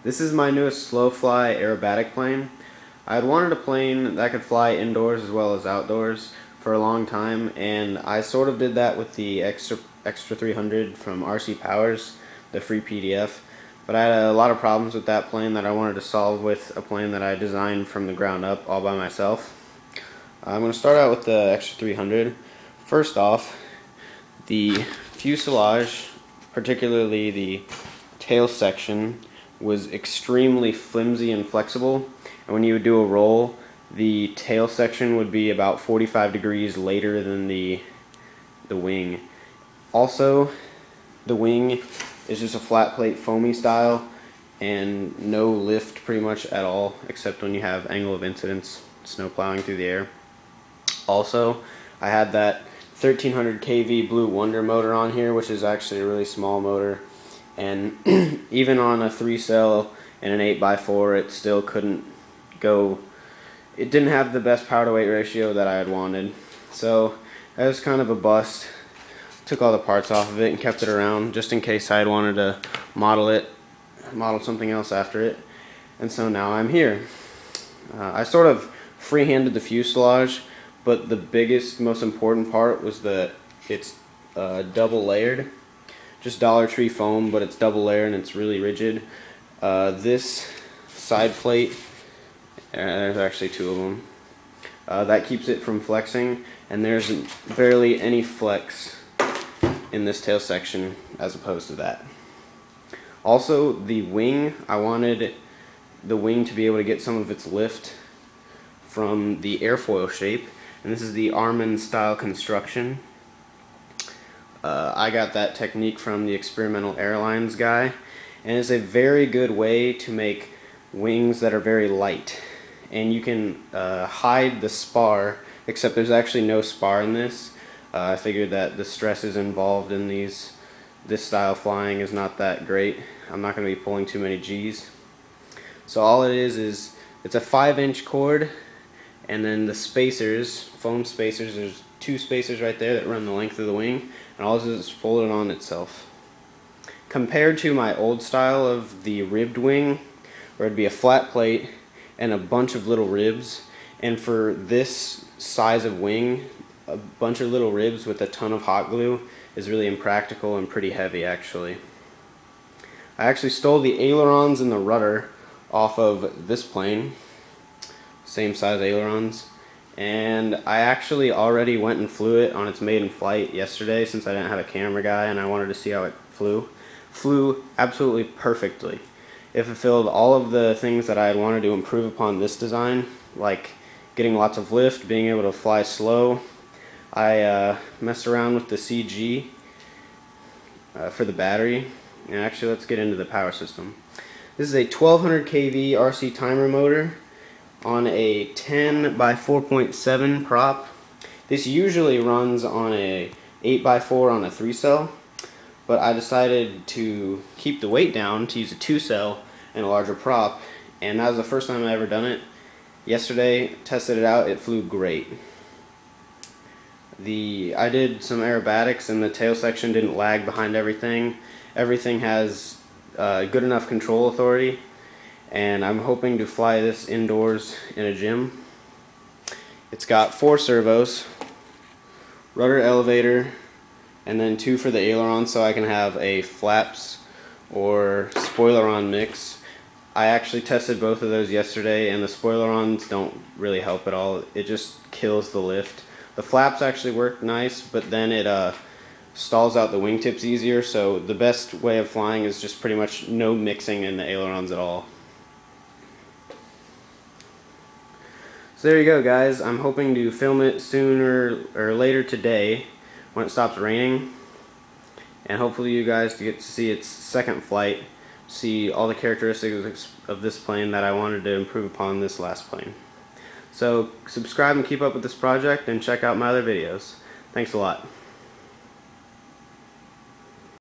This is my newest Slo-Fly aerobatic plane. I had wanted a plane that could fly indoors as well as outdoors for a long time, and I sort of did that with the Extra 300 from RC Powers, the free PDF. But I had a lot of problems with that plane that I wanted to solve with a plane that I designed from the ground up all by myself. I'm going to start out with the Extra 300. First off, the fuselage, particularly the tail section, was extremely flimsy and flexible, and when you would do a roll, the tail section would be about 45 degrees later than the wing. Also, the wing is just a flat plate foamy style and no lift pretty much at all, except when you have angle of incidence, snow plowing through the air. Also, I had that 1300 kV Blue Wonder motor on here, which is actually a really small motor, and even on a 3-cell and an 8x4 it still couldn't go. It didn't have the best power to weight ratio that I had wanted, so that was kind of a bust. Took all the parts off of it and kept it around just in case I had wanted to model something else after it, and so now I'm here. I sort of freehanded the fuselage, but the biggest, most important part was that it's double layered. Just Dollar Tree foam, but it's double layered and it's really rigid. This side plate, there's actually two of them, that keeps it from flexing, and there's barely any flex in this tail section as opposed to that. Also, the wing, I wanted the wing to be able to get some of its lift from the airfoil shape, and this is the Armin style construction. I got that technique from the Experimental Airlines guy, and it's a very good way to make wings that are very light. And you can hide the spar, except there's actually no spar in this. I figured that the stresses involved in this style flying is not that great. I'm not going to be pulling too many G's. So all it is it's a 5-inch cord, and then the spacers, foam spacers, there's 2 spacers right there that run the length of the wing, and all this is fold it on itself. Compared to my old style of the ribbed wing, where it'd be a flat plate and a bunch of little ribs, and for this size of wing, a bunch of little ribs with a ton of hot glue is really impractical and pretty heavy actually. I actually stole the ailerons and the rudder off of this plane, same size ailerons, and I actually already went and flew it on its maiden flight yesterday since I didn't have a camera guy and I wanted to see how it flew. Flew absolutely perfectly. It fulfilled all of the things that I had wanted to improve upon this design, like getting lots of lift, being able to fly slow. I messed around with the CG for the battery, and actually let's get into the power system. This is a 1200 kV RC timer motor on a 10 by 4.7 prop. This usually runs on a 8x4 on a 3-cell, but I decided to keep the weight down to use a 2-cell and a larger prop, and that was the first time I ever done it. Yesterday, tested it out, it flew great. I did some aerobatics and the tail section didn't lag behind everything. Everything has good enough control authority, and I'm hoping to fly this indoors in a gym. It's got 4 servos, rudder, elevator, and then 2 for the aileron, so I can have a flaps or spoiler-on mix. I actually tested both of those yesterday, and the spoiler-ons don't really help at all. It just kills the lift. The flaps actually work nice, but then it stalls out the wingtips easier, so the best way of flying is just pretty much no mixing in the ailerons at all. So there you go, guys. I'm hoping to film it sooner or later today when it stops raining, and hopefully you guys get to see its second flight, see all the characteristics of this plane that I wanted to improve upon this last plane. So subscribe and keep up with this project, and check out my other videos. Thanks a lot.